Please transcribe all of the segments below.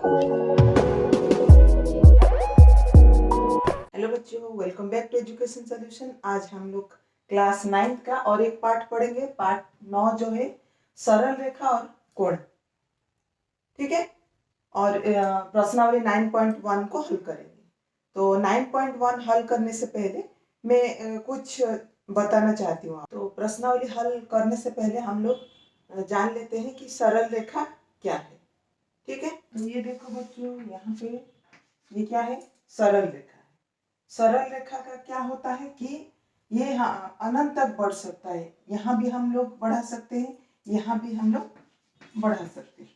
Hello बच्चों, welcome back to education solution. आज हम लोग क्लास 9 का और एक पार्ट पढ़ेंगे। पार्ट 9 जो है सरल रेखा और कोण, ठीक है। और प्रश्नावली 9.1 को हल करेंगे। तो 9.1 हल करने से पहले मैं कुछ बताना चाहती हूँ। तो प्रश्नावली हल करने से पहले हम लोग जान लेते हैं कि सरल रेखा क्या है, ठीक है। तो ये देखो बच्चों, यहाँ पे ये क्या है, सरल रेखा। सरल रेखा का क्या होता है कि ये अनंत तक बढ़ सकता है। यहाँ भी हम लोग बढ़ा सकते हैं, यहाँ भी हम लोग बढ़ा सकते हैं।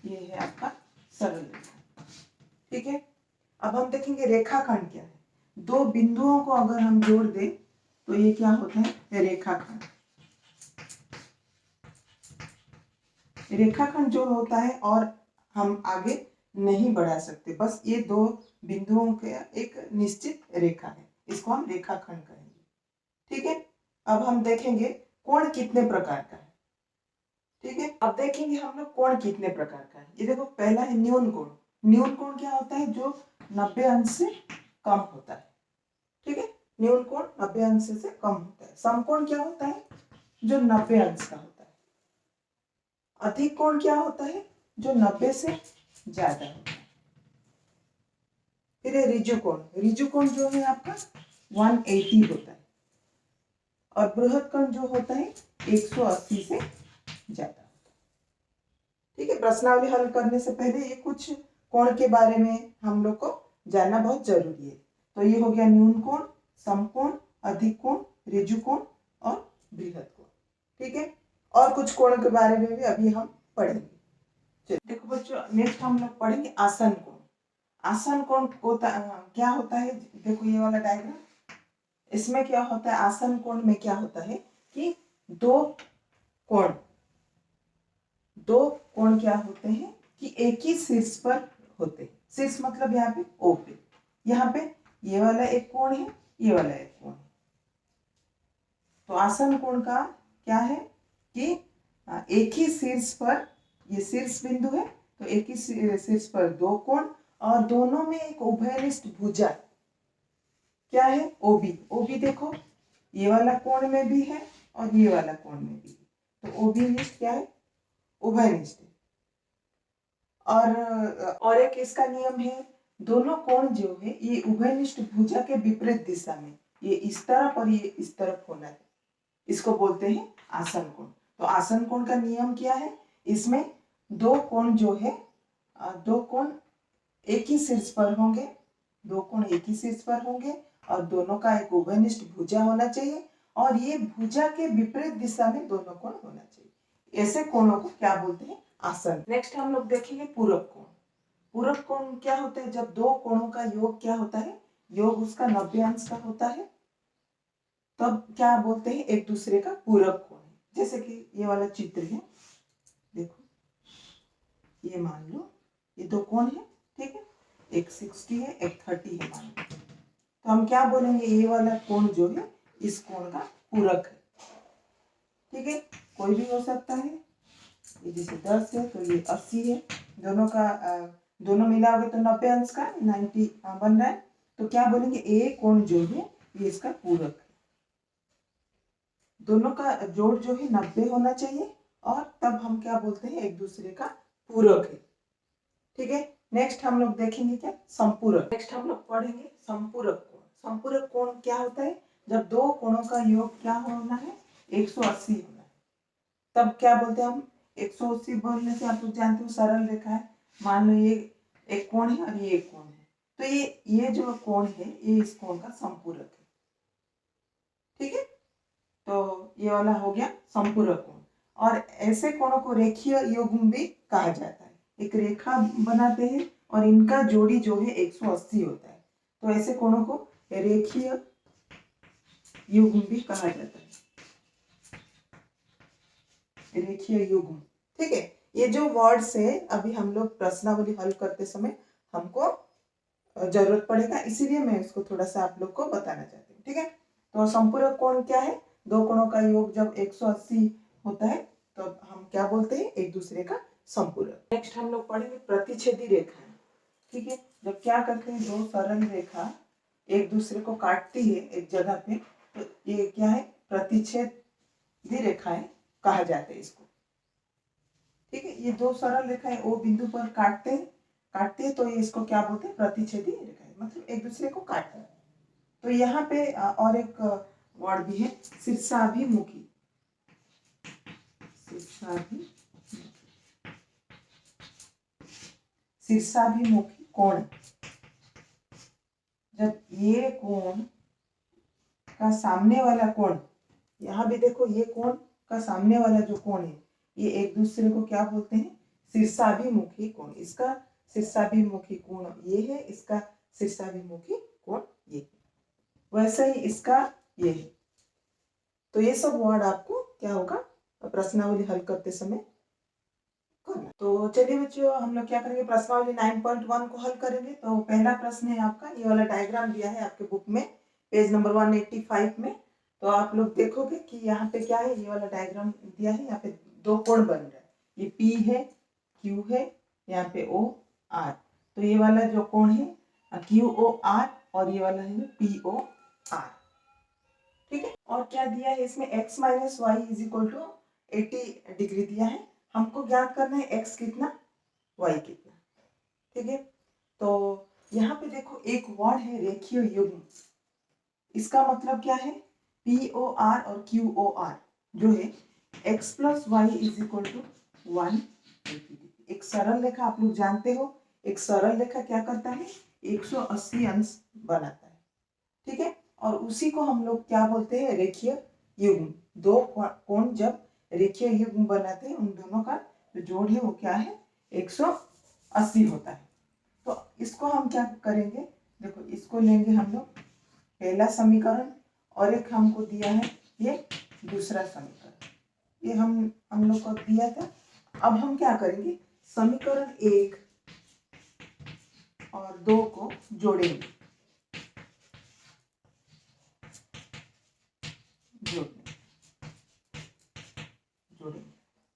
ये है आपका सरल रेखा, ठीक है। अब हम देखेंगे रेखाखंड क्या है। दो बिंदुओं को अगर हम जोड़ दें तो ये क्या होता है, रेखाखंड। रेखाखंड जो होता है और हम आगे नहीं बढ़ा सकते, बस ये दो बिंदुओं के एक निश्चित रेखा है, इसको हम रेखाखंड कहेंगे, ठीक है। अब हम देखेंगे कोण कितने प्रकार का है, ठीक है। अब देखेंगे हम लोग कोण कितने प्रकार का है। ये देखो, पहला है न्यून कोण। न्यून कोण क्या होता है, जो 90 अंश से कम होता है, ठीक है। न्यून कोण 90 अंश से कम होता है। समकोण क्या होता है, जो 90 अंश का होता है। अधिक कोण क्या होता है, जो 90 से ज्यादा होता है। फिर है ऋजु कोण। ऋजु कोण जो है आपका 180 होता है। और बृहद कोण जो होता है 180 से ज्यादा होता है, ठीक है। प्रश्नावली हल करने से पहले ये कुछ कोण के बारे में हम लोग को जानना बहुत जरूरी है। तो ये हो गया न्यून कोण, समकोण, अधिक कोण, ऋजु कोण और बृहद कोण, ठीक है। और कुछ कोण के बारे में भी अभी हम पढ़ेंगे। देखो बच्चों, नेक्स्ट हम लोग पढ़ेंगे आसन कोण। आसन कोण क्या होता है, देखो ये वाला डायग्राम, इसमें क्या होता है, आसन कोण में क्या होता है कि दो कोण क्या होते हैं कि एक ही शीर्ष पर होते हैं। शीर्ष मतलब यहाँ पे ओ पे, यहाँ पे ये वाला एक कोण है, ये वाला एक कोण है। तो आसन कोण का क्या है कि एक ही शीर्ष पर, ये शीर्ष बिंदु है, तो एक ही शीर्ष पर दो कोण और दोनों में एक उभयनिष्ठ भुजा क्या है, ओबी। ओबी देखो, ये वाला कोण में भी है और ये वाला कोण में भी है। तो ओबी निष्ठ क्या है, उभयनिष्ठ। और एक इसका नियम है, दोनों कोण जो है ये उभयनिष्ठ भुजा के विपरीत दिशा में, ये इस तरफ और ये इस तरफ होना है, इसको बोलते हैं आसन कोण। तो आसन कोण का नियम क्या है, इसमें दो कोण जो है, दो कोण एक ही शीर्ष पर होंगे, दो कोण एक ही शीर्ष पर होंगे और दोनों का एक उभयनिष्ठ भुजा होना चाहिए और ये भुजा के विपरीत दिशा में दोनों कोण होना चाहिए। ऐसे कोणों को क्या बोलते हैं, आसन। नेक्स्ट हम लोग देखेंगे पूरक कोण। पूरक कोण क्या होते हैं, जब दो कोणों का योग क्या होता है, योग उसका 90 अंश का होता है, तब क्या बोलते हैं, एक दूसरे का पूरक कोण है। जैसे कि ये वाला चित्र है, देखो, ये मान लो ये दो कोण है, ठीक है, एक 60 है, एक 30 है मान लो। तो हम क्या बोलेंगे, ये वाला कोण जो है इस कोण का पूरक है, ठीक है। कोई भी हो सकता है, ये जैसे 10 है तो ये 80 है, दोनों का दोनों मिलाओगे तो 90 अंश का 90 बन रहा है। तो क्या बोलेंगे, ए कोण जो है ये इसका पूरक है। दोनों का जोड़ जो है 90 होना चाहिए और तब हम क्या बोलते हैं, एक दूसरे का पूरक है, ठीक है। नेक्स्ट हम लोग देखेंगे क्या, संपूरक। नेक्स्ट हम लोग पढ़ेंगे संपूरक कोण। संपूरक कोण क्या होता है, जब दो कोणों का योग क्या होना है, 180 होना है, तब क्या बोलते हैं हम, 180 बोलने से आप लोग जानते हो सरल रेखा है। मान लो ये एक कोण है और ये एक कोण है, तो ये जो कोण है ये इस कोण का संपूरक है, ठीक है। तो ये वाला हो गया संपूरक कोण। और ऐसे कोणों को रेखीय युग्म भी कहा जाता है। एक रेखा बनाते हैं और इनका जोड़ी जो है 180 होता है, तो ऐसे कोणों को रेखीय युग्म भी कहा जाता है, रेखीय युग्म, ठीक है। ये जो वर्ड्स है अभी हम लोग प्रश्नावली हल करते समय हमको जरूरत पड़ेगा, इसीलिए मैं इसको थोड़ा सा आप लोग को बताना चाहती हूँ, ठीक है। तो संपूरक कोण क्या है, दो कोणों का योग जब 180 होता है तो हम क्या बोलते हैं, एक दूसरे का संपूरक। नेक्स्ट हम लोग पढ़ेंगे प्रतिच्छेदी रेखाएं। ठीक है, जब क्या करते हैं, दो सरल रेखा एक दूसरे को काटती है एक जगह पे, तो ये क्या है, प्रतिच्छेदी रेखाएं कहा जाता है इसको। ठीक है, ये दो सरल रेखाएं ओ बिंदु पर काटते हैं तो ये इसको क्या बोलते हैं, प्रतिच्छेदी रेखाएं, मतलब एक दूसरे को काटना। तो यहाँ पे और एक वर्ड भी है, शीर्षाभिमुखी। शीर्षाभिमुखी कोण। जब ये कोण का सामने वाला कोण, यहाँ भी देखो ये कोण का सामने वाला जो कोण है, ये एक दूसरे को क्या बोलते हैं, शीर्षाभिमुखी कोण। इसका शीर्षाभिमुखी कोण ये है, इसका शीर्षाभिमुखी कोण ये, वैसे ही इसका ये है। तो ये सब वर्ड आपको क्या होगा, प्रश्नावली हल करते समय करना। तो चलिए बच्चों, हम लोग क्या करेंगे, प्रश्नावली 9.1 को हल करेंगे। तो पहला प्रश्न है आपका, ये वाला डायग्राम दिया है आपके बुक में, पेज नंबर 185 में। तो आप लोग देखोगे कि यहाँ पे क्या है, ये वाला डायग्राम दिया है, यहाँ पे दो कोण बन रहा है, ये P है, Q है, यहाँ पे O R। तो ये वाला जो कोण है QOR और ये वाला है POR। ठीक है, और क्या दिया है इसमें, x minus y is equal to 80 degree दिया है। हमको ज्ञात करना है x कितना, y कितना। ठीक है, तो यहाँ पे देखो एक वर्ड है रेखीय युग्म। इसका मतलब क्या है, POR और QOR जो है x plus y is equal to 180। एक सरल रेखा, आप लोग जानते हो एक सरल रेखा क्या करता है, 180 अंश बनाता है। ठीक है, और उसी को हम लोग क्या बोलते हैं, रेखीय युग्म। दो कोण जब रेखीय युग्म बनाते हैं, उन दोनों का जो जोड़ है वो क्या है, 180 होता है। तो इसको हम क्या करेंगे, देखो इसको लेंगे हम लोग पहला समीकरण, और एक हमको दिया है ये दूसरा समीकरण, ये हम लोग को दिया था। अब हम क्या करेंगे, समीकरण 1 और 2 को जोड़ेंगे, जोड़ेंगे।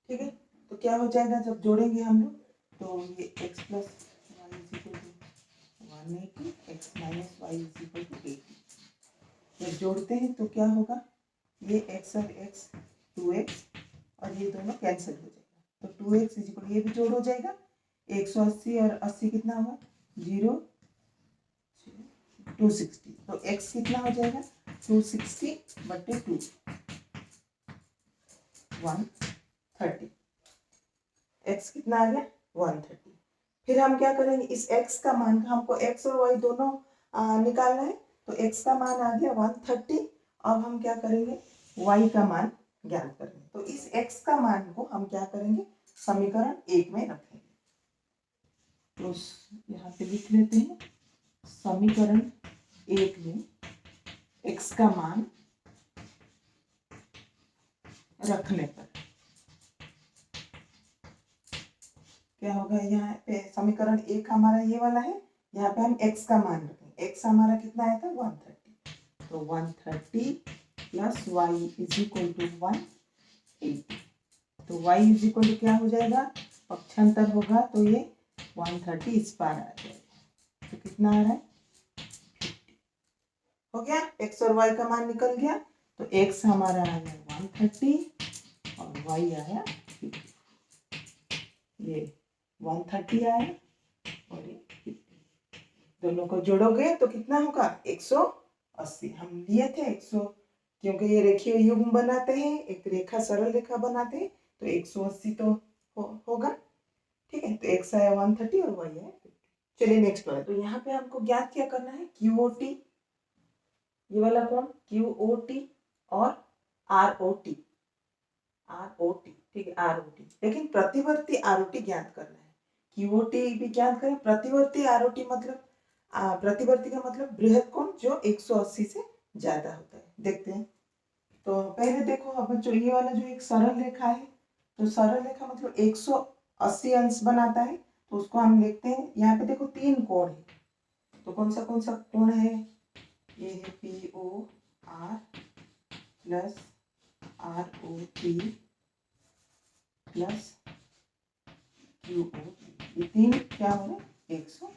ठीक है, तो क्या हो जाएगा जब जोड़ेंगे हम लोग, तो ये x plus y is equal to 180, x minus y is equal to 80। जब जोड़ते हैं तो क्या होगा, ये x और x 2x, और ये दोनों कैंसिल हो जाएगा। तो 2x इज इक्वल, ये भी जोड़ हो जाएगा, 180 और 80 कितना होगा, 0, 260। तो x कितना हो जाएगा, 260 बटे 2, 130। x कितना आ गया, 130। फिर हम क्या करेंगे, इस x का मान, हमको x और y दोनों निकालना है, तो x का मान आ गया 130। अब हम क्या करेंगे, y का मान ज्ञात करेंगे। तो इस x का मान को हम क्या करेंगे, समीकरण 1 में रखेंगे। तो यहाँ पे लिख लेते हैं, समीकरण 1 में x का मान रखने पर क्या होगा, यहाँ पे समीकरण 1 हमारा ये वाला है, यहाँ पे हम x का मान रखेंगे। x हमारा कितना आया था, 130। तो 130 plus y is equal to 180। तो y इज इक्वल टू क्या हो जाएगा, पक्षांतर होगा तो ये 130 इस पार आ जाएगा। तो कितना आ रहा है, 50 हो गया। x और y का मान निकल गया, तो x हमारा आ गया 130 और y आया 50। ये 130 आया और ये 50, दोनों को जोड़ोगे तो कितना होगा, 180। हम लिए थे 100, क्योंकि ये रेखीय युग्म बनाते हैं, एक रेखा सरल रेखा बनाते हैं, तो 180 तो होगा। ठीक है, तो x आया 130 और y आया 50। चलिए नेक्स्ट वाला, तो यहाँ पे हमको ज्ञात क्या करना है, QOT, ये वाला कौन, QOT और ROT, ठीक है, ROT, लेकिन प्रतिवर्ती ROT ज्ञात करना है। QOT भी ज्ञात करें, प्रतिवर्ती ROT मतलब प्रतिवर्ती का मतलब बृहद कोण जो 180 से ज्यादा होता है। देखते हैं, तो पहले देखो, अब जो ये वाला जो एक सरल रेखा है, तो सरल रेखा मतलब 180 अंश बनाता है, तो उसको हम लिखते हैं, यहाँ पे देखो 3 कोण है, तो कौन सा कोण है, ये है POR plus ROT plus QOT। ये तीन क्या हो रहे हैं 180।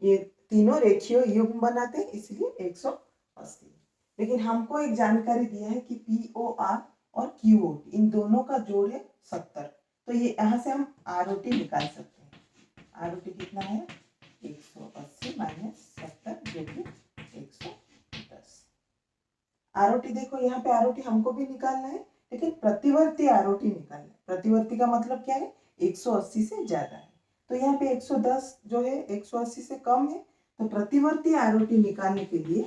ये तीनों रेखीय युग्म बनाते हैं इसलिए 180। लेकिन हमको एक जानकारी दिया है कि POR और QOT इन दोनों का जोड़ है 70। तो ये यहाँ से हम ROT निकाल सकते हैं। ROT कितना है 180 माइनस 70 जो कि 110। ROT देखो यहाँ पे ROT हमको भी निकालना है लेकिन प्रतिवर्ती ROT निकालना है। प्रतिवर्ती का मतलब क्या है 180 से ज्यादा है। तो यहाँ पे 110 जो है 180 से कम है। तो प्रतिवर्ती ROT निकालने के लिए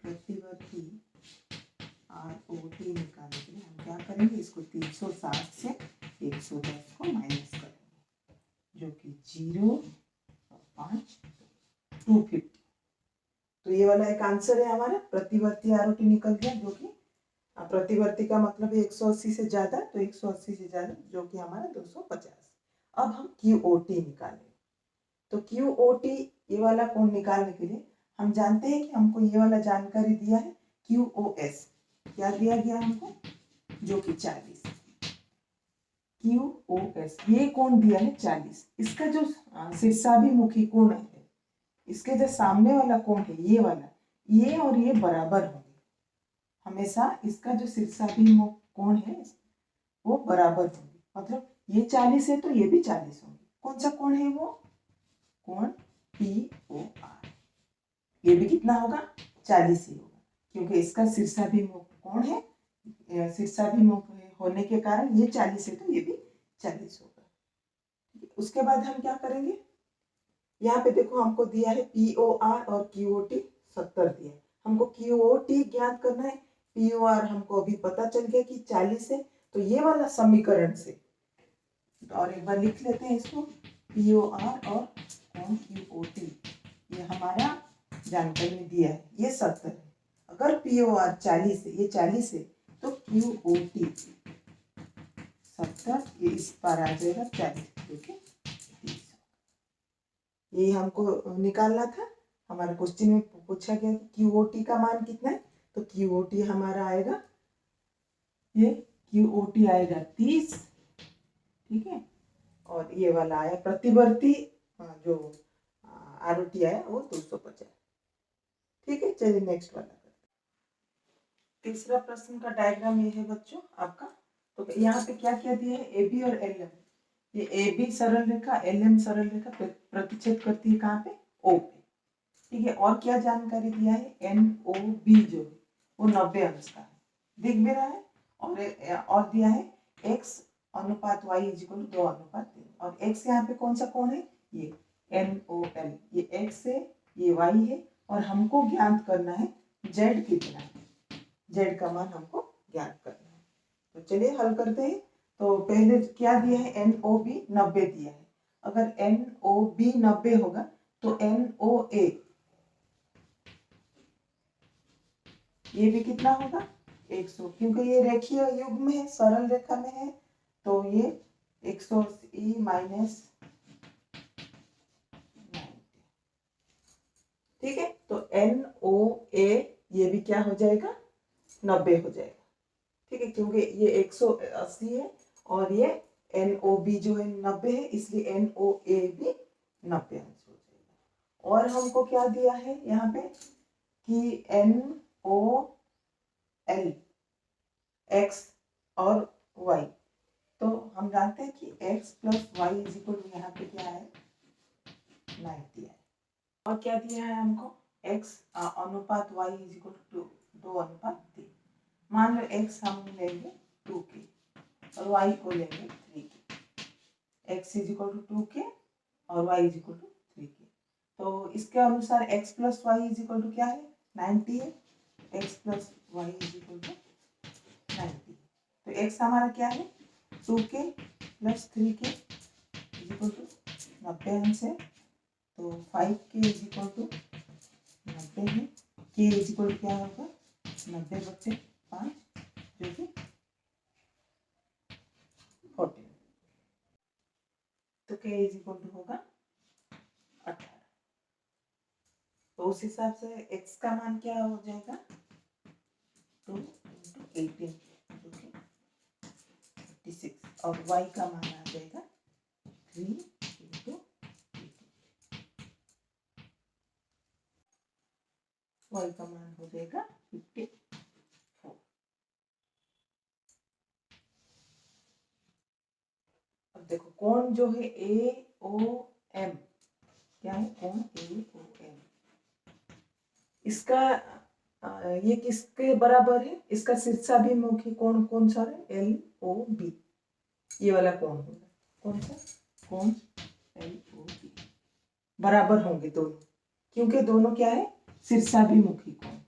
प्रतिवर्ती ROT निकालने के लिए हम क्या करेंगे इसको 360 से 110 को माइनस करेंगे जो कि 0.5 250। तो ये वाला एक आंसर है हमारा। प्रतिवर्ती ROT निकल गया जो कि प्रतिवर्ती का मतलब है 180 से ज्यादा। तो 180 से ज्यादा जो कि हमारा 250। अब हम QOT निकालें। तो QOT ये वाला कोण निकालने के लिए हम जानते हैं कि हमको ये वाला जानकारी दिया है QoS। क्या दिया गया हमको जो कि 40। QoS ये कोण दिया है 40। इसका जो शीर्षाभिमुखी कोण है इसके जो सामने वाला कोण है ये वाला ये और ये बराबर होंगे। हमेशा इसका जो शीर्षाभिमुख कोण है वो बराबर होंगे। मतलब ये 40 है तो ये भी 40 होंगे। कौन सा कोण है वो कोण POR। ये भी कितना होगा 40 ही होगा क्योंकि इसका शीर्षाभिमुख कोण है। शीर्षाभिमुख होने के कारण ये 40 है तो ये भी 40 होगा। उसके बाद हम क्या करेंगे यहाँ पे देखो हमको दिया है POR और QOT 70 दिया है। हमको QOT ज्ञात करना है। POR हमको अभी पता चल गया कि 40 है। तो ये वाला समीकरण से और एक बार लिख लेते हैं इसको POR और QOT ये हमारा जानकारी में दिया है ये 70 है। अगर POR 40 है ये 40 है तो QOT 70 ये इस पार आ जाएगा 40 क्योंकि 30। ये हमको निकालना था। हमारे क्वेश्चन में पूछा गया कि QOT का मान कितना है। तो QOT हमारा आएगा ये QOT आएगा 30। ठीक है और ये वाला आया प्रतिवर्ती जो ROT आया वो 250। ठीक है चलिए नेक्स्ट वाला करते हैं। तीसरा प्रश्न का डायग्राम ये है बच्चों आपका। तो यहाँ पे क्या क्या दिया है AB और LM। ये AB सरल रेखा LM सरल रेखा प्रतिच्छेद करती है कहाँ पे O पे। ठीक है और क्या जानकारी दिया है NOB जो है वो 90 अंश का है दिख भी रहा है। और दिया है x अनुपात y इक्वल 2:3 और x यहाँ पे कौन सा कोण है ये NOL। ये x है ये y है और हमको ज्ञात करना है z कितना है। z का मान हमको ज्ञात करना है। तो चलिए हल करते हैं। तो पहले क्या दिया है NOB 90 दिया है। अगर NOB 90 होगा तो NOA ये भी कितना होगा 100 क्योंकि ये रेखीय युग्म है सरल रेखा में है। तो ये 180 माइनस 90। ठीक है तो NOA ये भी क्या हो जाएगा 90 हो जाएगा। ठीक है क्योंकि ये 180 है और ये NOB जो है 90 है इसलिए NOA भी 90 अंश हो जाएगा। और हमको क्या दिया है यहाँ पे कि NOL x और y। तो हम जानते हैं कि x plus y is equal to यहाँ पे क्या है 90 है। और क्या दिया है हमको x अनुपात y इज इक्वल टू 2:3। मान लो x हम लेंगे 2 के और y को लेंगे 3 के। x इज इक्वल टू 2 के और y इज इक्वल टू 3 के। तो इसके अनुसार x plus y is equal to क्या है 90 है। x plus y is equal to 90। तो x हमारा क्या है 2 के प्लस 3 के इज इक्वल टू 90 अंश है। तो 5 के इज इक्वल टू 90 है। के इज इक्वल क्या होगा 90/5 जो कि 14। तो के इज इक्वल टू होगा 18। तो उस हिसाब से x का मान क्या हो जाएगा 2 × 18 जो कि 30 36 और y का मान आ जाएगा 3 into 2 y का मान हो जाएगा 54। अब देखो कोण जो है AOM, क्या है कोण AOM, इसका ये किसके बराबर है? इसका शीर्षाभिमुखी कोण कौन सा है? LOB, ये वाला कोण होगा। कौन सा? कोण LOB बराबर होंगे दोनों, क्योंकि दोनों क्या है? शीर्षाभिमुखी कोण,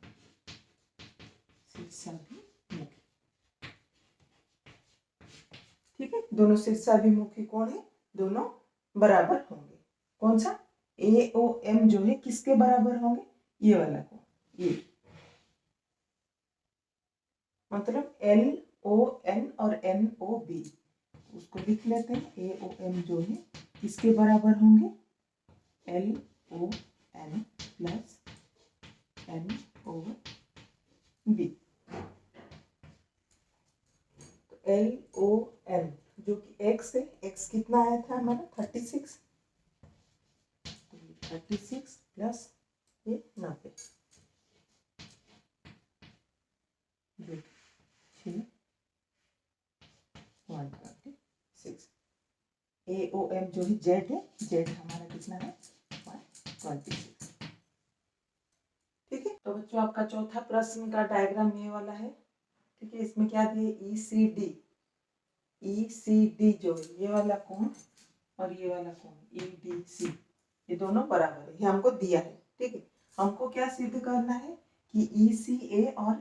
शीर्षाभिमुखी, ठीक है, दोनों शीर्षाभिमुखी कोण है, दोनों बराबर होंगे। कौन सा? AOM जो है किसके बराबर होंगे? ये वाला कोण, ये मतलब LON और NOB, उसको लिख लेते हैं। AOM जो है किसके बराबर होंगे? LON plus NOB। तो LON जो कि x है, x कितना आया था हमारा? 36, 36 प्लस ये 90, 126। AOM जो है Z है, Z हमारा कितना है? 126। ठीक है, तो बच्चों आपका चौथा प्रश्न का डायग्राम ये वाला है। ठीक है, इसमें क्या दिए? ECD जो है ये वाला कोण और ये वाला कोण EDC, ये दोनों बराबर है, ये हमको दिया है। ठीक है, हमको क्या सिद्ध करना है कि ECA और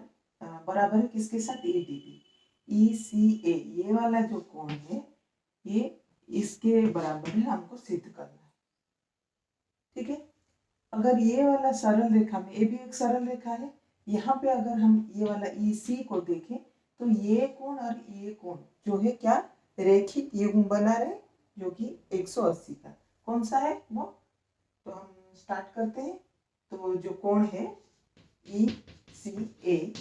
बराबर है किसके साथ? ADB। ECA ये वाला जो कोण है ये इसके बराबर है, हमको सिद्ध करना है। ठीक है, अगर ये वाला सरल रेखा में, ये भी एक सरल रेखा है, यहाँ पे अगर हम ये वाला EC को देखें तो ये कोण और ये कोण जो है क्या? रेखिक युग्म बना रहे, जो कि 180 का। कौन सा है वो? तो हम स्टार्ट करते हैं। तो जो कोण है ECA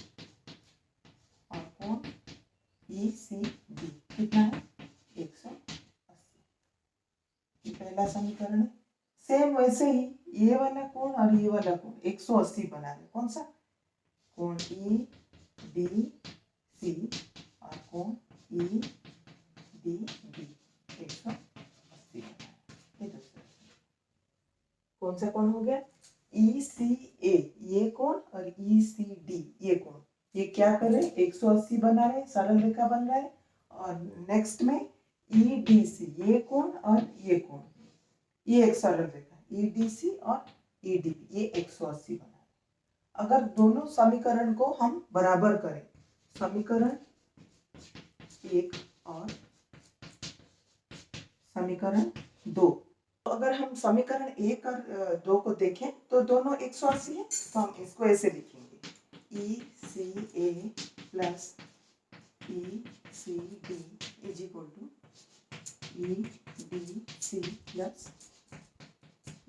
और कोण ECB कितना है? 180। ये पहला समीकरण है। सेम वैसे ही ये वाला कोण और ये वाला कोण 180 बना रहे। कौन सा? कोण EDC और कोण EDB 180 बना रहे। ये दूसरा कौन सा कोण हो गया? ECA ये कोण और ECD ये कोण, ये क्या कर रहे हैं? 180 बना रहे, सरल रेखा बन रहा है। और नेक्स्ट में EDC ये कोण और ये कोण, ये एक सरल रेखा, EDC और EDB ये 180 बना रहे। अगर दोनों समीकरण को हम बराबर करें, समीकरण 1 और समीकरण 2, तो अगर हम समीकरण 1 और 2 को देखें तो दोनों 180 है, तो हम इसको ऐसे लिखेंगे ECA plus ECD is equal to EDC plus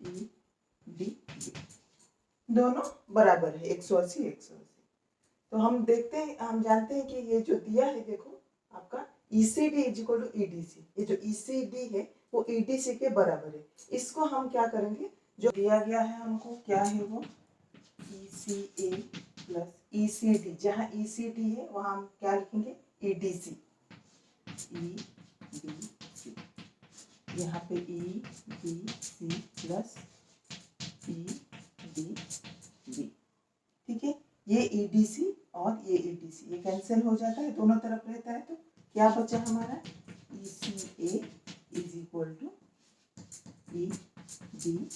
EDB, दोनों बराबर है 180 180। तो हम देखते हैं, हम जानते हैं कि ये जो दिया है, देखो आपका ECD is equal to EDC, ये जो ECD है वो EDC के बराबर है। इसको हम क्या करेंगे, जो दिया गया है हमको, क्या है वो? ECA प्लस ECD, जहाँ ECD है वहाँ हम क्या लिखेंगे? EDC, EDC, यहाँ पे EDC प्लस EDB। ठीक है, ये EDC और ये EDC ये कैंसिल हो जाता है, दोनों तरफ रहता है, तो क्या बचा हमारा? ECA is equal to EDB,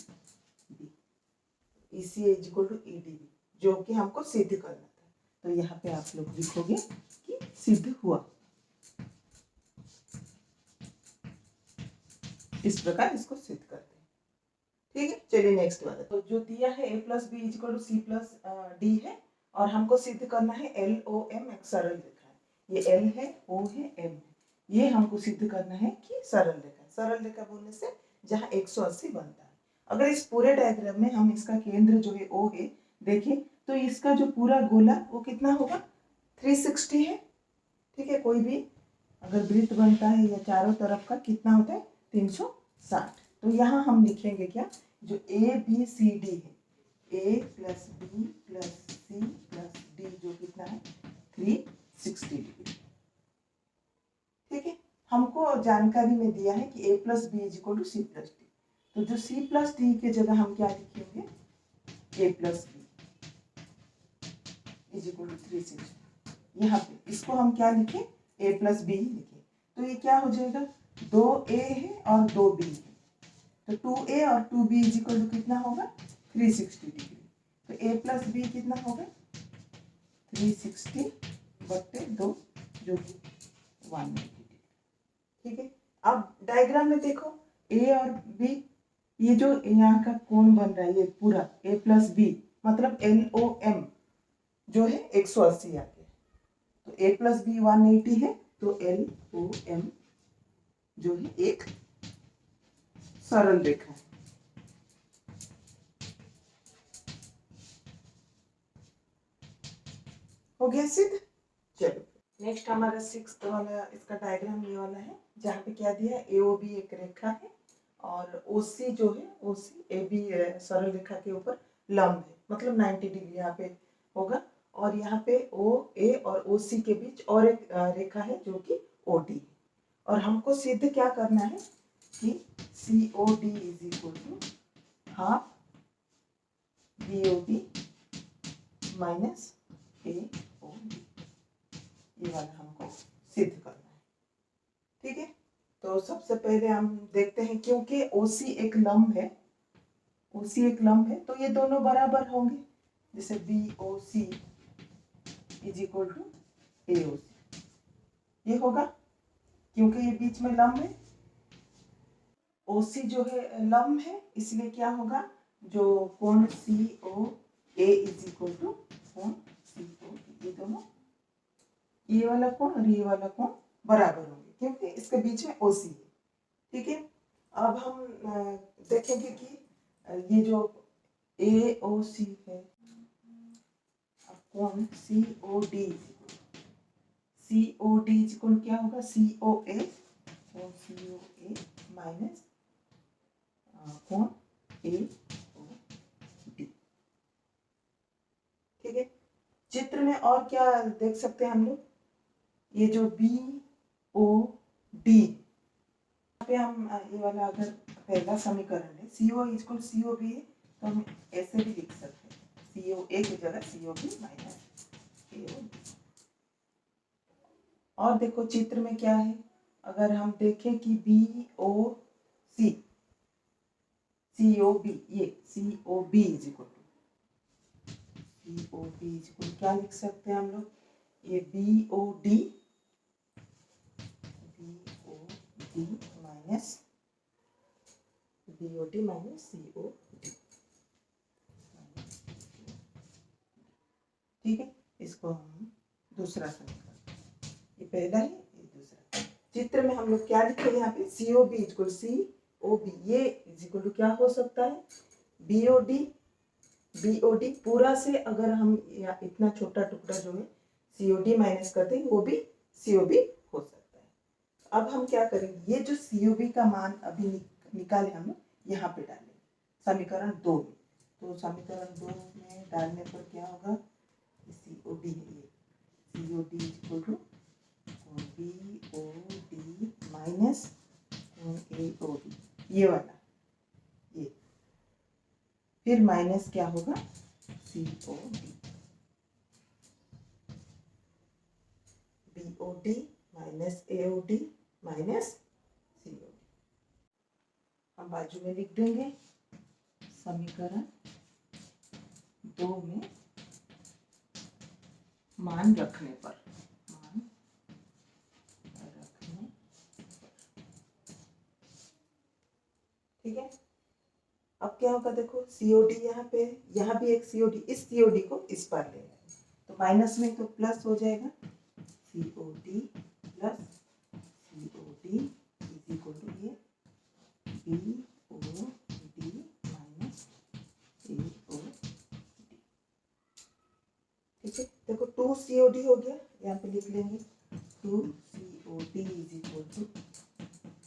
ECA is equal to EDB, जो कि हमको सिद्ध करना था। तो यहाँ पे आप लोग लिखोगे कि सिद्ध हुआ। इस प्रकार इसको सिद्ध करते हैं। ठीक है, चलिए नेक्स्ट वाला। तो जो दिया है A plus B is equal to C plus D है, और हमको सिद्ध करना है LOM एक सरल रेखा है। ये L है, O है, M है, ये हमको सिद्ध करना है कि सरल रेखा। सरल रेखा बोलने से जहाँ 180 बनता है। अगर इस पूरे डायग्राम में हम इसका केंद्र जो है O है देखें, तो इसका जो पूरा गोला वो कितना होगा? 360 है। ठीक है, कोई भी अगर वृत्त बनता है या चारों तरफ का कितना होता है 360। तो यहाँ हम लिखेंगे क्या, जो ए बी सी डी है, A plus B plus C plus D जो कितना है 360 डिग्री। ठीक है, हमको जानकारी में दिया है कि A plus B is equal to C plus D. तो जो सी प्लस डी के जगह हम क्या लिखेंगे, A plus B is equal to 360। यहाँ पे इसको हम क्या लिखे, ए प्लस बी ही लिखे। तो ये क्या हो जाएगा, 2a है और 2b है, तो 2a और 2b इज इक्वल टू कितना होगा 360 डिग्री। तो a प्लस बी कितना होगा 360 बट्टे 2 जो कि 180 डिग्री। ठीक है, अब डायग्राम में देखो a और b, ये जो यहाँ का कोण बन रहा है ये पूरा a प्लस बी मतलब LOM जो है 180 आते हैं। तो a प्लस बी 180 है, तो LOM जो है एक सरल रेखा है। हो गया सिद्ध। चलो नेक्स्ट हमारा 6th वाला इसका डायग्राम ये वाला है, जहाँ पे क्या दिया है AOB एक रेखा है और OC जो है OC AB सरल रेखा के ऊपर लंब है, मतलब 90 डिग्री यहाँ पे होगा। और यहाँ पे OA और OC के बीच और एक रेखा है जो कि OD है। और हमको सिद्ध क्या करना है कि COD is equal to half BOD minus AOD, ये वाला हमको सिद्ध करना है। ठीक है, तो सबसे पहले हम देखते हैं, क्योंकि OC एक लंब है, OC एक लंब है तो ये दोनों बराबर होंगे। जैसे BOC is equal to AOC, ये होगा क्योंकि ये बीच में लंब है। OC जो है लंब है, इसलिए क्या होगा, जो कोण COA इज इक्वल टू कोण COB, ये दोनों, ये वाला कोण और ये वाला कोण बराबर होंगे क्योंकि इसके बीच में OC है। ठीक है, अब हम देखेंगे कि ये जो AOC है, कोण COD इज इक्वल क्या होगा, COA कोण COA माइनस कोण AOD। ठीक है, चित्र में और क्या देख सकते हैं हम लोग, ये जो BOD पे हम ये वाला अगर पहला समीकरण है CO इक्वल COB है, तो हम ऐसे भी लिख सकते हैं, COA की जगह COB माइनस AOB। और देखो चित्र में क्या है, अगर हम देखें कि BOC COB, ये COB is equal to COB is equal क्या लिख सकते हैं हम लोग, ये BOD माइनस COD। ठीक है, इसको हम दूसरा समीकरण, ये पहला है ये दूसरा। चित्र में हम लोग क्या लिखे यहाँ पे, COB इक्वल COB, ये इज इक्वल टू क्या हो सकता है, BOD पूरा से अगर हम इतना छोटा टुकड़ा जो है COD माइनस करते हैं वो भी COB हो सकता है। अब हम क्या करेंगे, ये जो COB का मान अभी निकाले हम लोग यहाँ पे डालेंगे समीकरण 2 में। तो समीकरण 2 में डालने पर क्या होगा, COD है, ये COD equal to BOD minus AOD, ये वाला, ये फिर माइनस क्या होगा COD, BOD minus AOD minus COD। हम बाजू में लिख देंगे समीकरण 2 में मान रखने पर, ठीक है। अब क्या होगा, देखो COD यहाँ पे, यहाँ भी एक COD, इस COD को इस पर ले आए तो माइनस में तो प्लस हो जाएगा, COD plus COD is equal to ये BOD माइनस AOD। ठीक है, देखो 2 COD हो गया, यहाँ पे लिख लेंगे 2 COD COD is equal to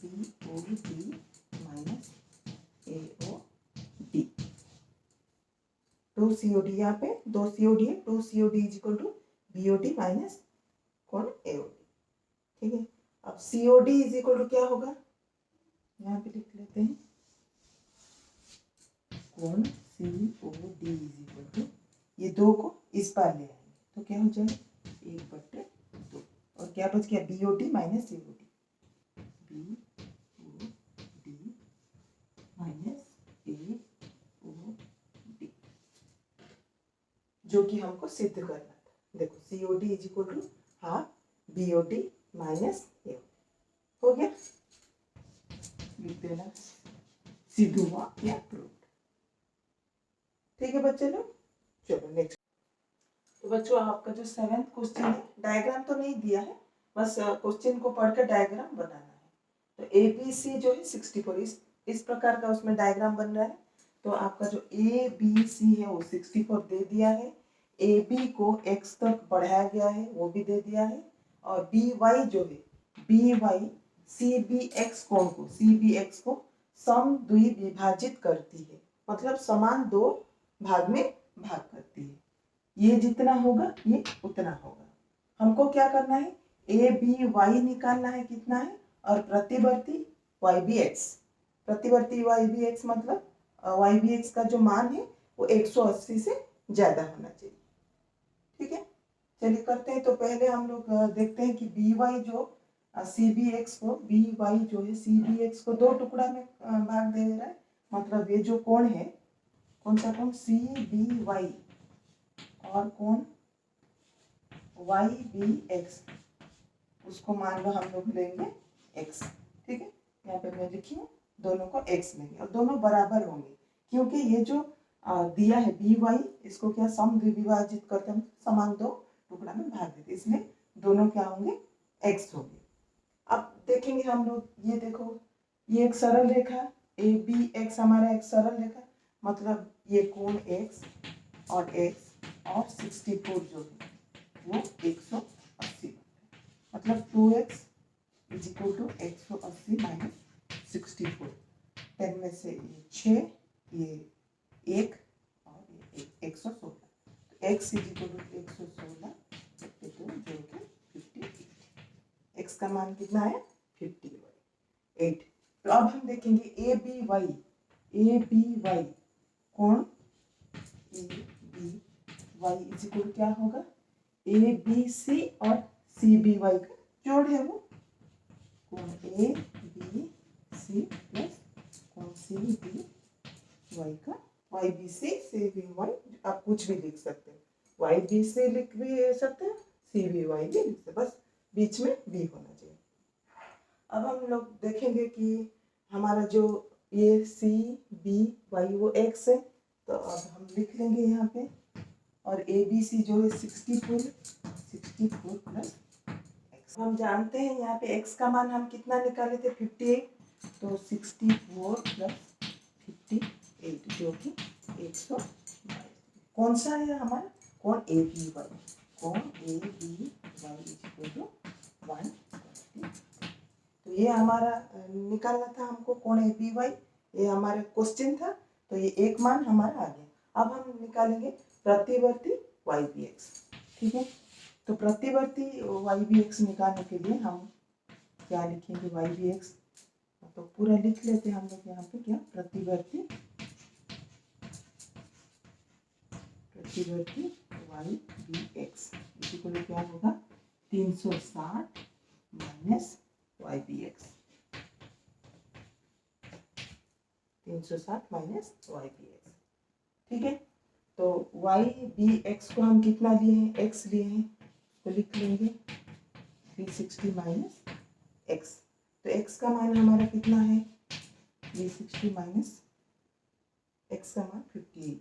BOD minus AOD। 2 COD यहाँ पे 2 COD है, 2 COD is equal to BOD minus कौन AOD। ठीक है, अब COD इज इक्वल टू क्या होगा, यहाँ पे लिख लेते हैं कौन COD इज इक्वल टू, ये 2 को इस पार ले आएंगे तो क्या हो जाएगा 1/2, और क्या बच गया BOD minus AOD, BOD minus AOD, जो कि हमको सिद्ध करना था। देखो COD is equal to half BOD minus AOD हो गया, लिख देना सिद्ध हुआ या प्रूव। ठीक है बच्चे लोग, चलो नेक्स्ट। तो बच्चों आपका जो 7th क्वेश्चन है, डायग्राम तो नहीं दिया है, बस क्वेश्चन को पढ़कर डायग्राम बनाना है। तो ABC जो है 64, इस प्रकार का उसमें डायग्राम बन रहा है। तो आपका जो ABC है वो 64 दे दिया है, AB को x तक बढ़ाया गया है वो भी दे दिया है, और BY जो है BY CBX कोण को CBX को समद्विभाजित करती है, मतलब समान 2 भाग में भाग करती है। ये जितना होगा ये उतना होगा। हमको क्या करना है, ABY निकालना है कितना है, और प्रतिवर्ती YBX, प्रतिवर्ती YBX मतलब YBX का जो मान है वो 180 से ज्यादा होना चाहिए। ठीक है, चलिए करते हैं। तो पहले हम लोग देखते हैं कि BY जो CBX को, BY जो है CBX को 2 टुकड़ा में भाग दे रहा है, मतलब ये जो कोण है, कौन सा कोण CBY और कोण YBX, उसको मान लो हम लोग लेंगे x। ठीक है, यहाँ पे मैं लिखी हूँ दोनों को x लेंगे और दोनों बराबर होंगे, क्योंकि ये जो दिया है BY, इसको क्या समद्विभाजित करते हैं, समान 2 टुकड़ा में भाग देते, इसमें दोनों क्या होंगे x होंगे। अब देखेंगे हम लोग, ये देखो ये एक सरल रेखा ABX हमारा एक सरल रेखा, मतलब ये कोण x और x और 64 जो है वो 180, मतलब 2x is equal to 180 minus 64। 10 में से ये 6, ये 1 और ये 116, तो x इज इक्वल टू 116 जो कि 58। x का मान कितना है 58। तो अब हम देखेंगे ABY कोण ABY इज इक्वल क्या होगा, ABC और CBY का जोड़ है वो, कोण ABC प्लस कोण CBY का, YBC CBY आप कुछ भी लिख सकते हैं, YBC लिख भी सकते हैं, CBY भी लिख सकते, बस बीच में B होना चाहिए। अब हम लोग देखेंगे कि हमारा जो ये CBY वो x है, तो अब हम लिख लेंगे यहाँ पे, और ABC जो है 64 प्लस x। हम जानते हैं यहाँ पे x का मान हम कितना निकाले थे 58, तो 64 प्लस 58 जो कि 122। कौन सा है हमारा कोण ABY, कोण ABY इक्वल टू 120। तो ये हमारा निकालना था हमको कोण ABY, ये हमारा क्वेश्चन था, तो ये एक मान हमारा आ गया। अब हम निकालेंगे प्रतिवर्ती YBX। ठीक है, तो प्रतिवर्ती YBX निकालने के लिए हम क्या लिखेंगे YBX, तो पूरा लिख लेते हैं हम लोग यहाँ पे, क्या प्रतिवर्ती YBX इसी को क्या होगा 360 माइनस YBX, 360 माइनस YBX। ठीक है, तो YBX को हम कितना लिए हैं x लिए हैं, तो लिख लेंगे 360 माइनस x। तो x का मान हमारा कितना है 360 माइनस x का मान 58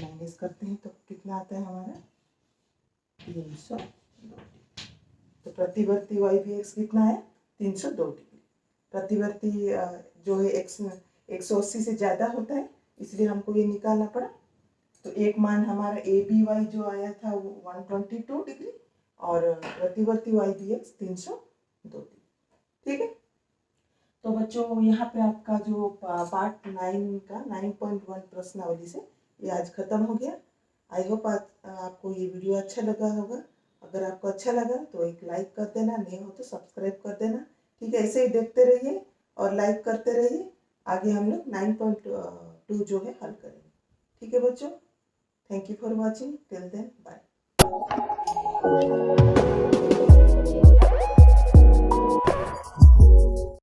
माइनस करते हैं तो कितना आता है हमारा 302। तो प्रतिवर्ती YBX कितना है 302 डिग्री। प्रतिवर्ती जो है x 180 से ज़्यादा होता है, इसलिए हमको ये निकालना पड़ा। तो एक मान हमारा ABY जो आया था वो 122 डिग्री, और प्रतिवर्ती y dx 302। ठीक है, तो बच्चों यहाँ पे आपका जो पार्ट 9 का 9.1 प्रश्नावली से ये आज खत्म हो गया। आई होप आपको ये वीडियो अच्छा लगा होगा। अगर आपको अच्छा लगा तो एक लाइक कर देना, नहीं हो तो सब्सक्राइब कर देना। ठीक है, ऐसे ही देखते रहिए और लाइक करते रहिए। आगे हम लोग 9.2 जो है हल करेंगे। ठीक है बच्चों, thank you for watching, till then bye.